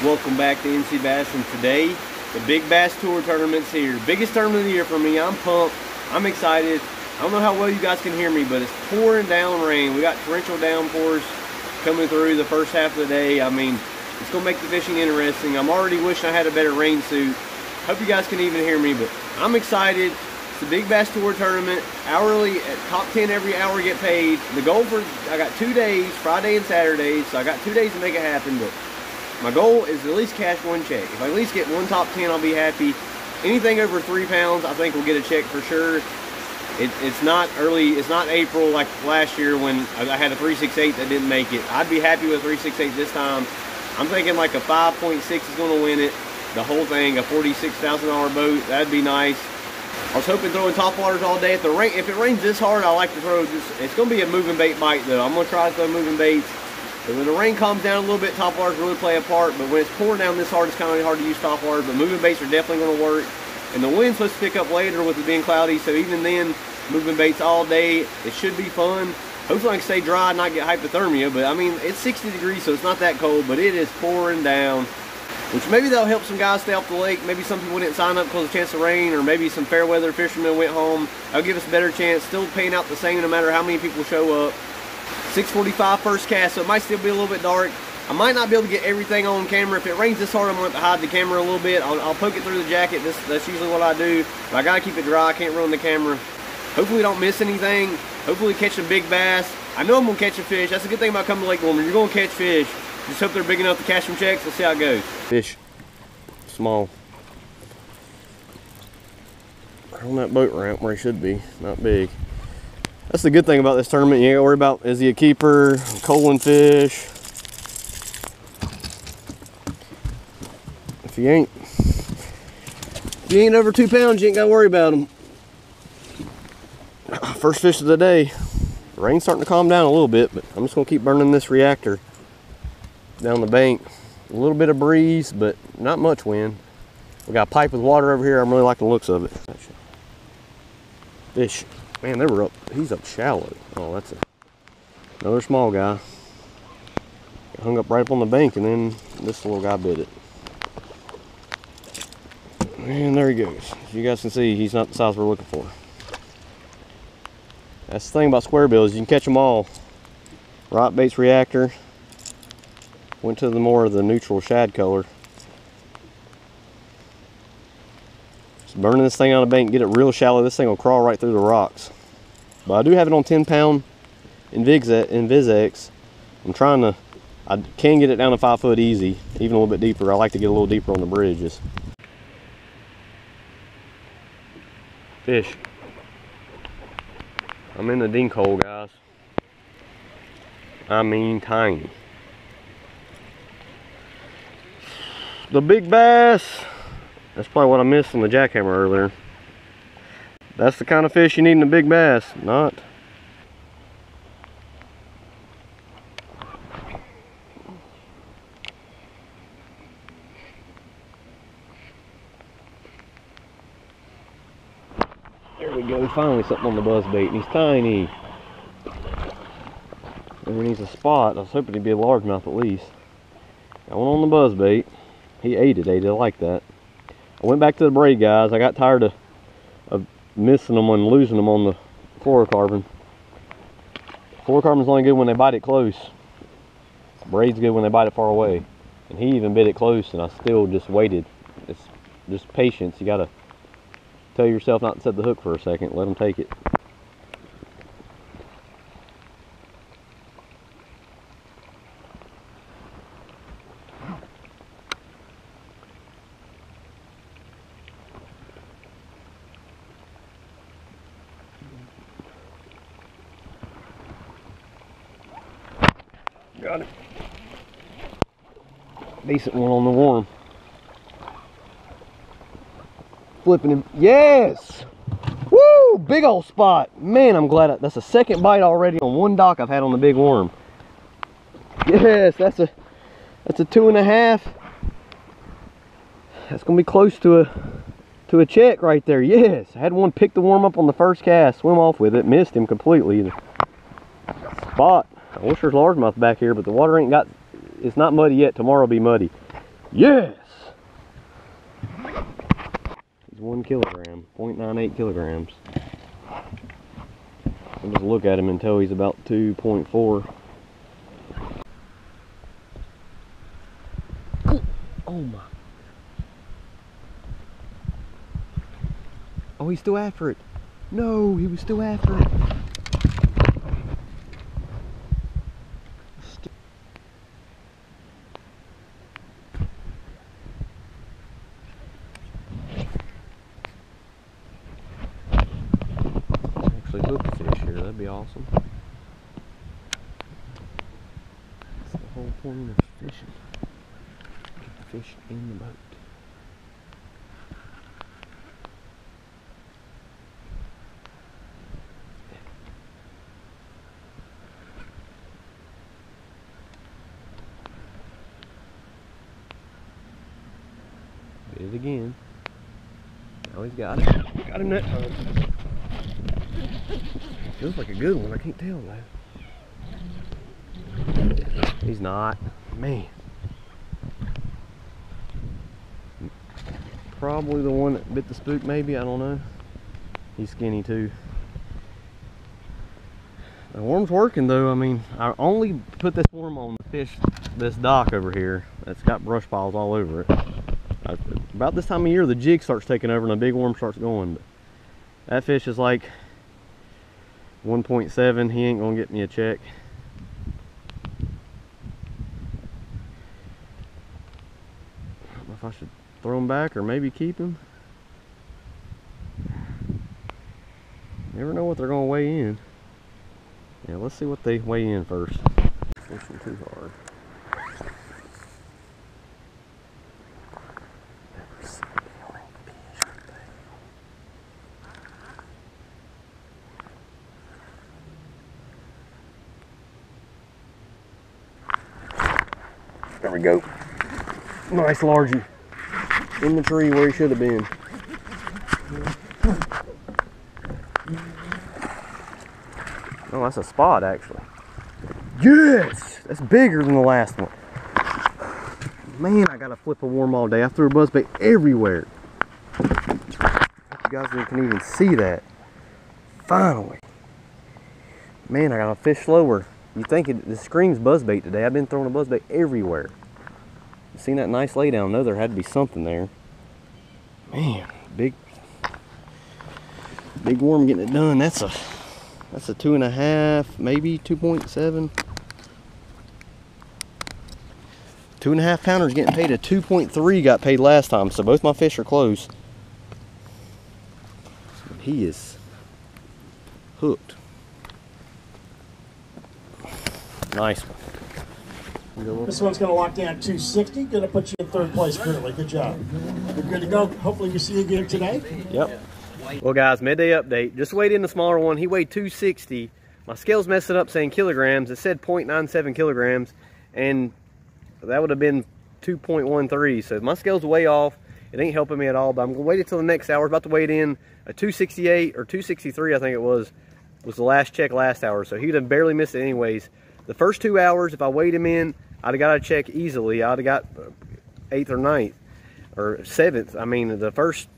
Welcome back to NC Bass, and today the Big Bass Tour tournament's here. Biggest tournament of the year for me. I'm pumped. I'm excited. I don't know how well you guys can hear me, but it's pouring down rain. We got torrential downpours coming through the first half of the day. I mean, it's going to make the fishing interesting. I'm already wishing I had a better rain suit. Hope you guys can even hear me, but I'm excited. It's the Big Bass Tour tournament. Hourly, at top 10 every hour get paid. The goal for, I got 2 days, Friday and Saturday, so I got 2 days to make it happen, but my goal is to at least cash one check. If I at least get one top 10, I'll be happy. Anything over 3 pounds, I think we'll get a check for sure. It's not April like last year when I had a 368 that didn't make it. I'd be happy with 368 this time. I'm thinking like a 5.6 is going to win it. The whole thing, a $46,000 boat, that'd be nice. I was hoping throwing top waters all day. If it rains this hard, I like to throw it's going to be a moving bait bite though. I'm going to try to throw moving baits. But when the rain calms down a little bit, top waters really play a part. But when it's pouring down this hard, it's kind of hard to use top waters. But moving baits are definitely going to work. And the wind's supposed to pick up later with it being cloudy. So even then, moving baits all day, it should be fun. Hopefully I can stay dry and not get hypothermia. But I mean, it's 60 degrees, so it's not that cold. But it is pouring down. Which maybe that'll help some guys stay off the lake. Maybe some people didn't sign up because of a chance of rain. Or maybe some fair weather fishermen went home. That'll give us a better chance. Still paying out the same no matter how many people show up. 6:45 first cast, so it might still be a little bit dark. I might not be able to get everything on camera. If it rains this hard, I'm going to have to hide the camera a little bit. I'll poke it through the jacket. That's usually what I do. But I got to keep it dry. I can't ruin the camera. Hopefully we don't miss anything. Hopefully we catch some big bass. I know I'm going to catch a fish. That's a good thing about coming to Lake Norman. You're going to catch fish. Just hope they're big enough to cash some checks. Let's see how it goes. Fish. Small. Right on that boat ramp where he should be. Not big. That's the good thing about this tournament. You ain't gotta worry about, is he a keeper, culling fish. If he ain't over 2 pounds, you ain't gotta worry about him. First fish of the day. The rain's starting to calm down a little bit, but I'm just gonna keep burning this reactor down the bank. A little bit of breeze, but not much wind. We got a pipe with water over here. I'm really liking the looks of it. Fish. Man, they were up. He's up shallow. Oh, that's another small guy. Hung up right up on the bank, and then this little guy bit it. And there he goes. As you guys can see, he's not the size we're looking for. That's the thing about square bills. You can catch them all. Rot baits reactor. Went to the more of the neutral shad color. Just burning this thing on the bank, get it real shallow. This thing will crawl right through the rocks. But I do have it on 10 pound Invisex. I can get it down to 5 foot easy, even a little bit deeper. I like to get a little deeper on the bridges. Fish. I'm in the dink hole, guys. I mean tiny. The big bass. That's probably what I missed on the jackhammer earlier. That's the kind of fish you need in a big bass, not. There we go, finally something on the buzz bait, and he's tiny. He needs a spot. I was hoping he'd be a largemouth at least. Got one on the buzz bait. He ate it, I like that. I went back to the braid, guys. I got tired of missing them and losing them on the fluorocarbon. Fluorocarbon's only good when they bite it close. Braid's good when they bite it far away. And he even bit it close, and I still just waited. It's just patience. You gotta tell yourself not to set the hook for a second. Let him take it. Got it. Decent one on the worm. Flipping him. Yes! Woo! Big old spot. Man, I'm glad. That's the second bite already on one dock I've had on the big worm. Yes, that's a 2.5. That's gonna be close to a check right there. Yes, I had one pick the worm up on the first cast, swim off with it, missed him completely. Spot. I wish there's largemouth back here, but the water ain't got, it's not muddy yet. Tomorrow will be muddy. Yes! He's 1 kilogram, 0.98 kilograms. I'll just look at him until he's about 2.4. Oh my. Oh, he's still after it. No, he was still after it. Actually hook a fish here, that'd be awesome. That's the whole point of fishing. Get the fish in the boat. Did it again. Now he's got it. Got him that time. Feels like a good one, I can't tell though. He's not. Man. Probably the one that bit the spook, maybe, I don't know. He's skinny too. The worm's working though. I mean, I only put this worm on the fish, this dock over here that's got brush piles all over it. About this time of year, the jig starts taking over and the big worm starts going. But that fish is like 1.7. He ain't gonna get me a check. I don't know if I should throw him back or maybe keep him. Never know what they're gonna weigh in. Yeah, let's see what they weigh in first. Fishing too hard. There we go. Nice largie. In the tree where he should have been. Oh, that's a spot actually. Yes! That's bigger than the last one. Man, I gotta flip a worm all day. I threw a buzzbait everywhere. You guys can even see that. Finally. Man, I gotta fish slower. You think it screams buzzbait today. I've been throwing a buzzbait everywhere. Seen that nice lay down? No, there had to be something there. Man, big worm getting it done. That's a 2.5, maybe 2.7. 2.5 pounders getting paid. A 2.3 got paid last time, so both my fish are close. He is hooked. Nice one. This one's going to lock down 260. Going to put you in 3rd place currently. Good job. You're good to go. Hopefully we see you again today. Yep. Well, guys, midday update. Just weighed in the smaller one. He weighed 260. My scale's messing up saying kilograms. It said 0.97 kilograms, and that would have been 2.13. So my scale's way off. It ain't helping me at all, but I'm going to wait until the next hour. About to weigh it in. A 268 or 263, I think it was the last check last hour. So he'd have barely missed it anyways. The first 2 hours, if I weighed him in, I'd have got a check easily. I'd have got 8th or 9th or 7th. I mean, the first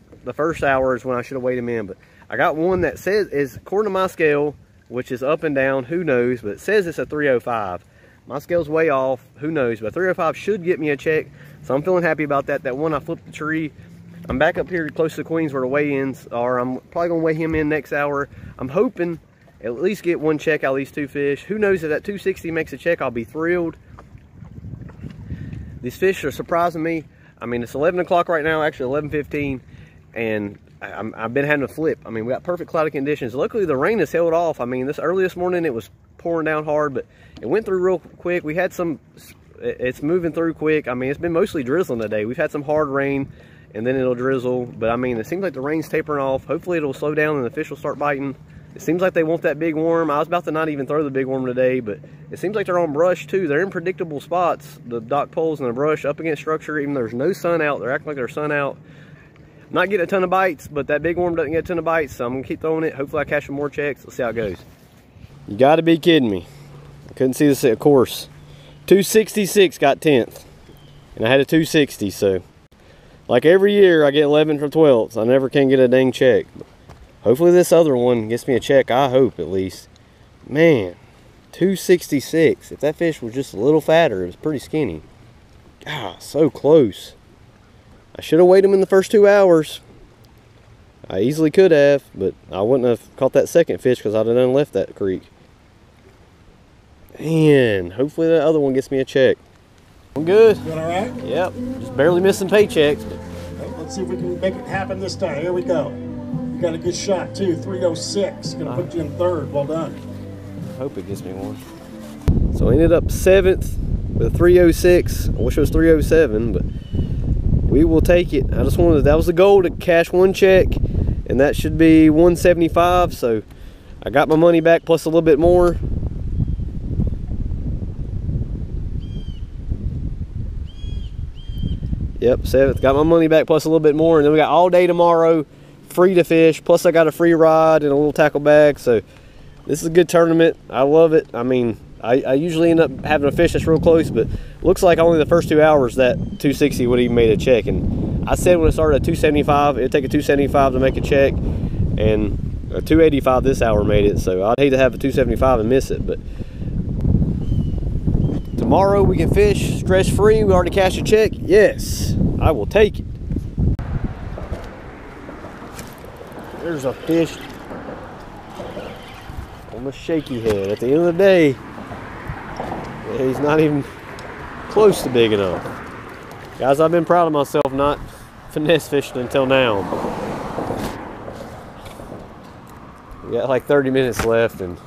hour is when I should have weighed him in. But I got one that says, is according to my scale, which is up and down, who knows, but it says it's a 305. My scale's way off, who knows, but 305 should get me a check. So I'm feeling happy about that. That one, I flipped the tree. I'm back up here close to Queens where the weigh-ins are. I'm probably going to weigh him in next hour. I'm hoping at least get one check out of these 2 fish. Who knows, if that 260 makes a check, I'll be thrilled. These fish are surprising me. I mean, it's 11 o'clock right now, actually 11:15, and I've been having to flip. I mean, we got perfect cloudy conditions. Luckily, the rain has held off. I mean, early this morning, it was pouring down hard, but it went through real quick. We had some, it's moving through quick. I mean, it's been mostly drizzling today. We've had some hard rain, and then it'll drizzle. But I mean, it seems like the rain's tapering off. Hopefully, it'll slow down and the fish will start biting. It seems like they want that big worm. I was about to not even throw the big worm today, but it seems like they're on brush too. They're in predictable spots, the dock poles and the brush up against structure. Even though there's no sun out, they're acting like there's sun out. I'm not getting a ton of bites, but that big worm doesn't get a ton of bites, so I'm gonna keep throwing it. Hopefully I catch some more checks. Let's see how it goes. You gotta be kidding me. I couldn't see this, of course. 266 got 10th. And I had a 260, so like every year I get 11 from 12s. I never can get a dang check. Hopefully this other one gets me a check, I hope at least. Man, 266. If that fish was just a little fatter, it was pretty skinny. God, so close. I should have weighed him in the first 2 hours. I easily could have, but I wouldn't have caught that second fish because I'd have done left that creek. Man, hopefully that other one gets me a check. I'm good. You all right? Yep, just barely missing paychecks. Let's see if we can make it happen this time. Here we go. You got a good shot too, 306. Gonna put you in third. Well done. I hope it gives me one. So I ended up 7th with a 306. I wish it was 307, but we will take it. I just wanted, that was the goal, to cash one check, and that should be 175. So I got my money back plus a little bit more. Yep, 7th. Got my money back plus a little bit more, and then we got all day tomorrow, free to fish. Plus I got a free rod and a little tackle bag. So this is a good tournament. I love it. I mean, I usually end up having a fish that's real close, but looks like only the first 2 hours that 260 would even made a check. And I said when it started at 275, it'd take a 275 to make a check, and a 285 this hour made it. So I'd hate to have a 275 and miss it, but tomorrow we can fish stress free. We already cashed a check. Yes, I will take it. There's a fish on the shaky head. At the end of the day, he's not even close to big enough. Guys, I've been proud of myself not finesse fishing until now. We got like 30 minutes left, and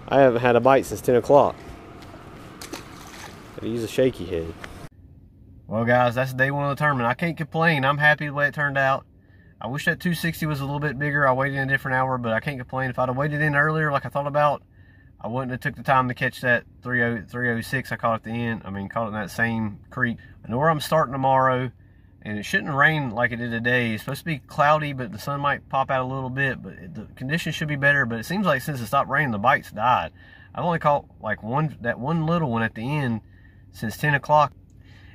I haven't had a bite since 10 o'clock. Use a shaky head. Well guys, that's day one of the tournament. I can't complain. I'm happy the way it turned out. I wish that 260 was a little bit bigger. I waited in a different hour, but I can't complain. If I'd have waited in earlier like I thought about, I wouldn't have took the time to catch that 306 I caught at the end. I mean, caught it in that same creek. I know where I'm starting tomorrow, and it shouldn't rain like it did today. It's supposed to be cloudy, but the sun might pop out a little bit, but the conditions should be better. But it seems like since it stopped raining, the bites died. I've only caught like that one little one at the end since 10 o'clock.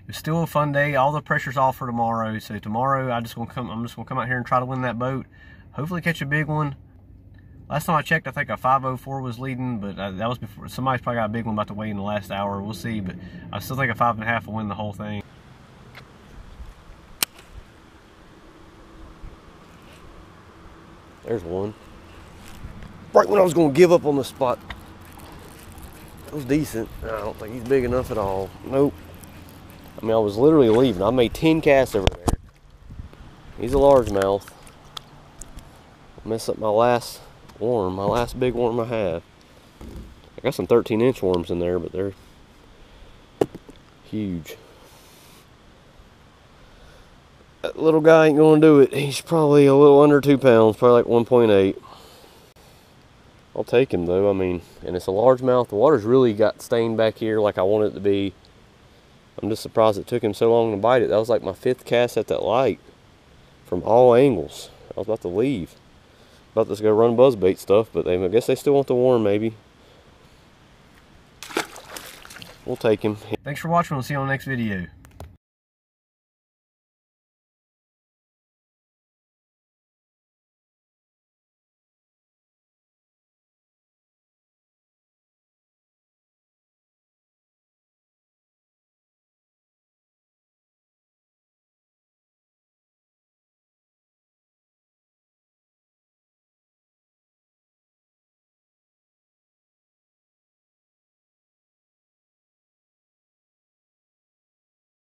It was still a fun day. All the pressure's off for tomorrow. So tomorrow I'm just gonna come out here and try to win that boat. Hopefully catch a big one. Last time I checked, I think a 504 was leading, but that was before. Somebody's probably got a big one about to weigh in the last hour. We'll see, but I still think a 5.5 will win the whole thing. There's one. Right when I was gonna give up on the spot. That was decent. I don't think he's big enough at all. Nope. I mean, I was literally leaving. I made 10 casts over there. He's a largemouth. Mess up my last worm, my last big worm I have. I got some 13-inch worms in there, but they're huge. That little guy ain't gonna do it. He's probably a little under 2 pounds, probably like 1.8. I'll take him though. I mean, and it's a largemouth. The water's really got stained back here like I want it to be. I'm just surprised it took him so long to bite it. That was like my 5th cast at that light from all angles. I was about to leave. About to go run buzzbait stuff, but I guess they still want the worm maybe. We'll take him. Thanks for watching. We'll see you on the next video.